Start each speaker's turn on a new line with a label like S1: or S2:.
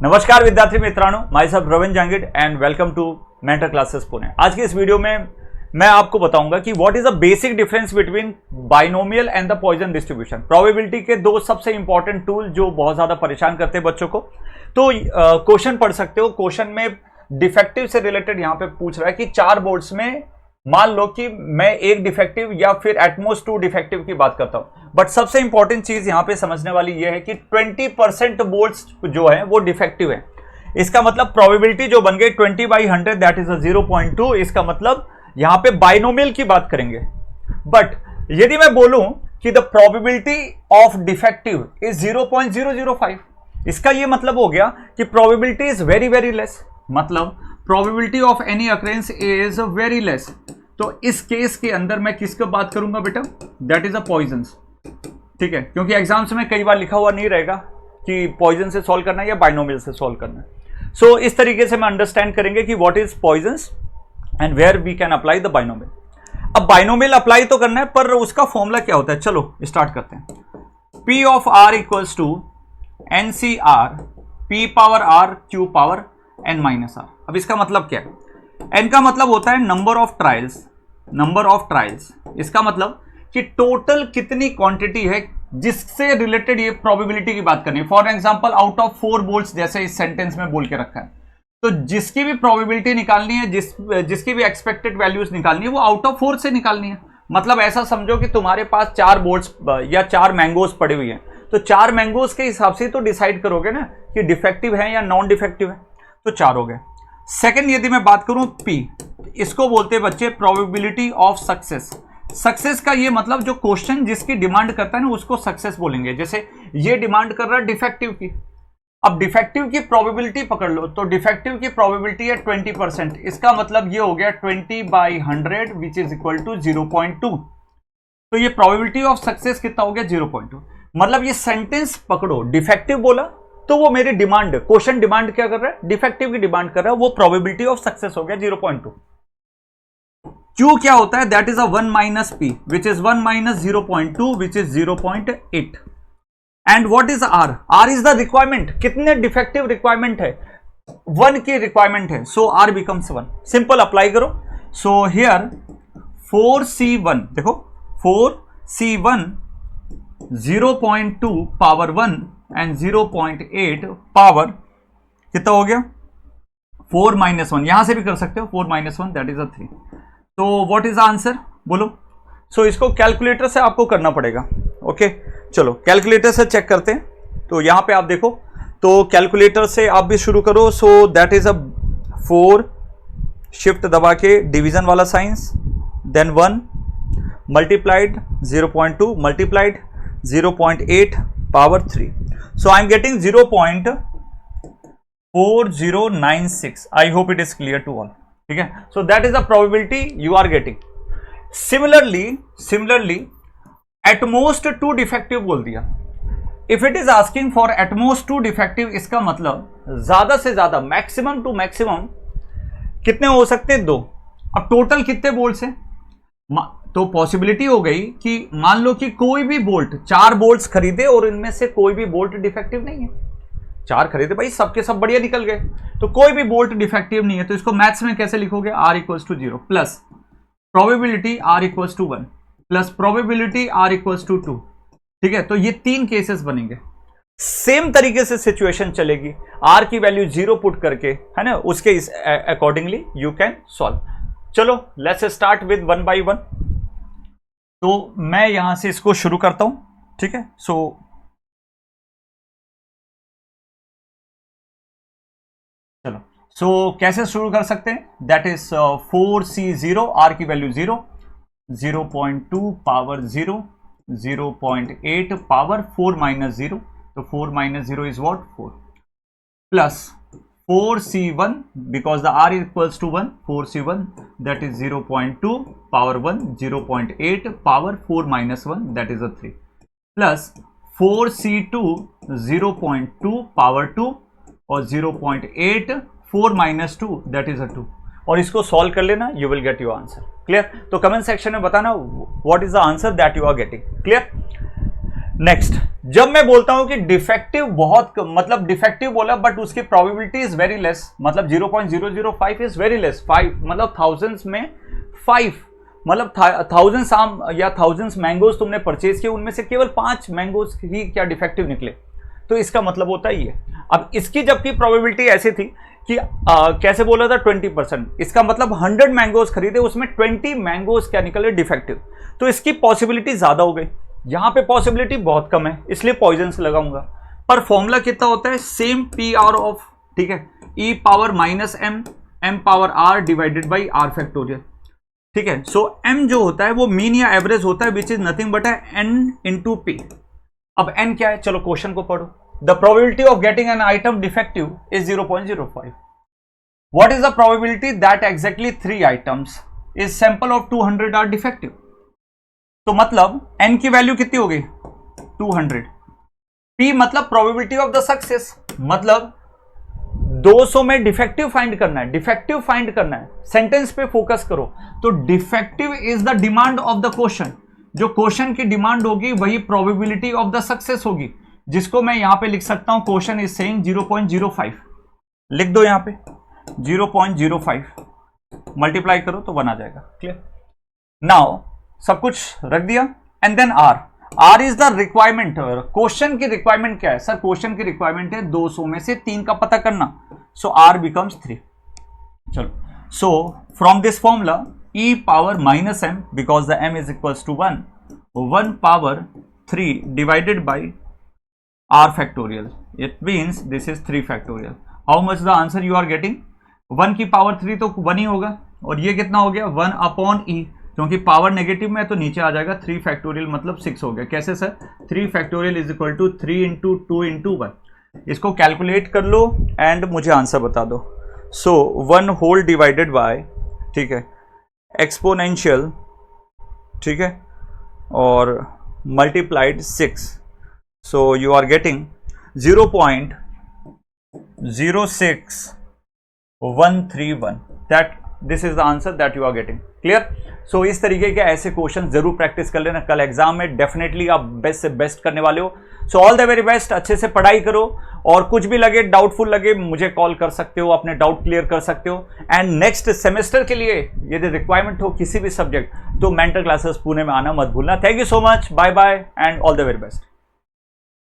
S1: नमस्कार विद्यार्थी मित्रांनो, my self Ravindra Jangid and welcome to mentor classes Pune. आज की इस वीडियो में मैं आपको बताऊंगा कि what is the basic difference between binomial and the Poisson distribution. Probability के दो सबसे इंपॉर्टेंट टूल जो बहुत ज्यादा परेशान करते हैं बच्चों को। तो क्वेश्चन पढ़ सकते हो। क्वेश्चन में डिफेक्टिव से रिलेटेड यहाँ पे पूछ रहा है कि 4 बोर्ड्स में मान लो कि मैं एक डिफेक्टिव या फिर एटमोस्ट 2 डिफेक्टिव की बात करता हूं, बट सबसे इंपॉर्टेंट चीज यहां पे समझने वाली यह है कि 20% बोर्ड्स जो है वो डिफेक्टिव है। इसका मतलब प्रोबेबिलिटी जो बन गई 20/100 दैट इज 0.2। इसका मतलब यहां पे बाइनोमियल की बात करेंगे। बट यदि मैं बोलूं कि the probability of defective is 0.005, इसका यह मतलब हो गया कि probability is very very less, मतलब probability of any occurrence is very less. तो इस केस के अंदर मैं किसकी बात करूंगा बेटा? That is a Poisson's. ठीक है, क्योंकि एग्जाम्स में कई बार लिखा हुआ नहीं रहेगा कि पॉइजन से सॉल्व करना है या बाइनोमियल से सॉल्व करना है। सो इस तरीके से मैं अंडरस्टैंड करेंगे कि what is Poisson's and where we can apply the binomial. अब बाइनोमियल अप्लाई तो करना है, पर उसका फॉर्मूला क्या होता है? चलो स्टार्ट करते हैं। P of R equals to N C R P power R Q power N minus R. अब इसका मतलब क्या है? एन का मतलब होता है number of trials, number of trials. इसका मतलब कि टोटल कितनी क्वांटिटी है जिससे रिलेटेड ये प्रोबेबिलिटी की बात करनी है। For example out of 4 bolts जैसे इस सेंटेंस में बोल के रखा है, तो जिसकी भी प्रोबेबिलिटी निकालनी है, जिसकी भी एक्सपेक्टेड वैल्यूज निकालनी है, वो आउट ऑफ 4 से निकालनी है। मतलब ऐसा समझो कि तुम्हारे पास 4 बोल्ट्स या 4 मैंगोज पड़े हुए हैं, तो 4 मैंगोज के हिसाब से तो डिसाइड करोगे ना कि डिफेक्टिव है या नॉन डिफेक्टिव है। तो 4 हो गए। सेकंड यदि मैं बात करूं पी, इसको बोलते हैं बच्चे प्रोबेबिलिटी ऑफ सक्सेस। सक्सेस का ये मतलब जो क्वेश्चन जिसकी डिमांड करता है ना उसको सक्सेस बोलेंगे। जैसे ये डिमांड कर रहा है डिफेक्टिव की, अब डिफेक्टिव की प्रोबेबिलिटी पकड़ लो, तो डिफेक्टिव की प्रोबेबिलिटी है 20%। इसका मतलब ये हो गया 20/100 विच इज इक्वल टू 0.2। तो ये प्रोबेबिलिटी ऑफ सक्सेस कितना हो गया? 0.2। मतलब ये सेंटेंस पकड़ो, डिफेक्टिव बोला तो वो मेरी डिमांड, क्वेश्चन डिमांड क्या कर रहा है? डिफेक्टिव की डिमांड कर रहा है, वो प्रोबेबिलिटी ऑफ सक्सेस हो गया 0.2। क्यू क्या होता है? That is a 1 minus P which is 1 minus 0.2 which is 0.8। And what is R? R is the requirement. कितने डिफेक्टिव रिक्वायरमेंट है? 1 की रिक्वायरमेंट है, so R becomes 1। Simple apply करो। सो हियर 4C1, देखो 4C1 0.2 पावर 1 एंड 0.8 पावर कितना हो गया? 4 minus 1। यहां से भी कर सकते हो, 4 माइनस 1 दैट इज अ 3। तो व्हाट इज द आंसर बोलो? सो इसको कैलकुलेटर से आपको करना पड़ेगा। ओके, चलो कैलकुलेटर से चेक करते हैं। तो यहां पे आप देखो, तो कैलकुलेटर से आप भी शुरू करो। So that is a 4, shift दबा के डिवीजन वाला साइंस, then 1 multiplied 0.2 multiplied 0.8 power 3। So I am getting 0.4096. I hope it is clear to all. ठीक है, so that is the probability you are getting. Similarly, at most 2 defective बोल दिया। If it is asking for at most 2 defective, इसका मतलब ज्यादा से ज्यादा maximum to maximum कितने हो सकते हैं? 2। अब टोटल कितने बोल्ट्स हैं? तो पॉसिबिलिटी हो गई कि मान लो कि कोई भी बोल्ट, 4 बोल्ट्स खरीदे और इनमें से कोई भी बोल्ट डिफेक्टिव नहीं है। 4 खरीदे भाई, सबके सब बढ़िया निकल गए, तो कोई भी बोल्ट डिफेक्टिव नहीं है। तो इसको मैथ्स में कैसे लिखोगे? r equals to 0 plus probability r equals to 1 plus probability r equals to 2। ठीक है, तो ये 3 केसेस बनेंगे। सेम तरीके से सिचुएशन चलेगी, r की वैल्यू 0 पुट करके, है ना, उसके अकॉर्डिंगली यू कैन सॉल्व। चलो लेट्स स्टार्ट विद 1 बाय 1। तो मैं यहां से इसको शुरू करता हूं। ठीक है, चलो कैसे शुरू कर सकते हैं? दैट इज 4C0, आर की वैल्यू 0, 0.2 पावर 0, 0.8 पावर 4 माइनस 0, तो 4 minus 0 is what? 4 plus 4C1 because the r equals to 1, 4C1 that is 0.2 power 1, 0.8 power 4 minus 1 that is a 3 plus 4C2 0.2 power 2 और 0.8 4 minus 2 that is a 2। और इसको solve कर लेना, you will get your answer। Clear? तो comment section में बताना what is the answer that you are getting। Clear? Next, जब मैं बोलता हूं कि डिफेक्टिव बहुत मतलब डिफेक्टिव बोला बट उसकी प्रोबेबिलिटी इज वेरी लेस, मतलब 0.005 इज वेरी लेस, 5 मतलब थाउजेंड्स में 5, मतलब थाउजेंड्स आम या थाउजेंड्स मैंगोज तुमने परचेज किए, उनमें से केवल 5 मैंगोज ही क्या डिफेक्टिव निकले, तो इसका मतलब होता है ये। अब इसकी जबकि प्रोबेबिलिटी ऐसी थी कि कैसे बोला था 20%, इसका मतलब 100 मैंगोज खरीदे उसमें 20 मैंगोज क्या निकले डिफेक्टिव, तो इसकी पॉसिबिलिटी ज्यादा हो गई। यहां पे पॉसिबिलिटी बहुत कम है इसलिए पॉइजन्स लगाऊंगा। पर फॉर्मूला कितना होता है, सेम पी आर ऑफ, ठीक है, e power minus m, m power r divided by are factorial, ठीक है। सो एम जो होता है वो मीन या एवरेज होता है which is nothing but N into P. अब एन क्या है, चलो क्वेश्चन को पढ़ो। The probability of getting an item defective is 0.05। What is the probability that exactly 3 items is sample of 200 are defective. तो मतलब n की वैल्यू कितनी हो गई 200, p मतलब प्रोबेबिलिटी ऑफ द सक्सेस, मतलब 200 में डिफेक्टिव फाइंड करना है, डिफेक्टिव फाइंड करना है, सेंटेंस पे फोकस करो। तो defective is the demand of the question, जो क्वेश्चन की डिमांड होगी वही प्रोबेबिलिटी ऑफ द सक्सेस होगी, जिसको मैं यहां पे लिख सकता हूं, क्वेश्चन इज सेइंग 0.05, लिख दो यहां पे 0.05, मल्टीप्लाई करो तो 1 आ जाएगा। क्लियर, नाउ सब कुछ रख दिया and then R is the requirement. Question की रिक्वायरमेंट क्या है सर, क्वेश्चन की रिक्वायरमेंट है 200 में से 3 का पता करना, सो आर बिकम्स 3। चलो, so from this formula E power minus M because the M is equals to 1 power 3 divided by are factorial, it means this is 3 factorial. How much the answer you are getting, 1 की power 3 तो 1 ही होगा, और ये कितना हो गया 1 upon ई, क्योंकि power negative में तो नीचे आ जाएगा, 3 फैक्टोरियल मतलब 6 हो गया। कैसे sir, 3 factorial is equal to 3 into 2 into 1। इसको कैलकुलेट कर लो एंड मुझे आंसर बता दो। सो 1 होल डिवाइडेड बाय, ठीक है, एक्सपोनेंशियल, ठीक है, और multiplied 6, so you are getting 0.06131, that this is the answer that you are getting. Clear, so इस तरीके के ऐसे क्वेश्चन जरूर प्रैक्टिस कर लेना, कल एग्जाम में डेफिनेटली आप बेस्ट से बेस्ट करने वाले हो। So all the very best, अच्छे से पढ़ाई करो, और कुछ भी लगे डाउटफुल लगे मुझे कॉल कर सकते हो, अपने डाउट क्लियर कर सकते हो। एंड नेक्स्ट सेमेस्टर के लिए यदि रिक्वायरमेंट हो किसी भी सब्जेक्ट तो मेंटर क्लासेस पुणे में आना मत भूलना। Thank you so much, bye bye and all the very best.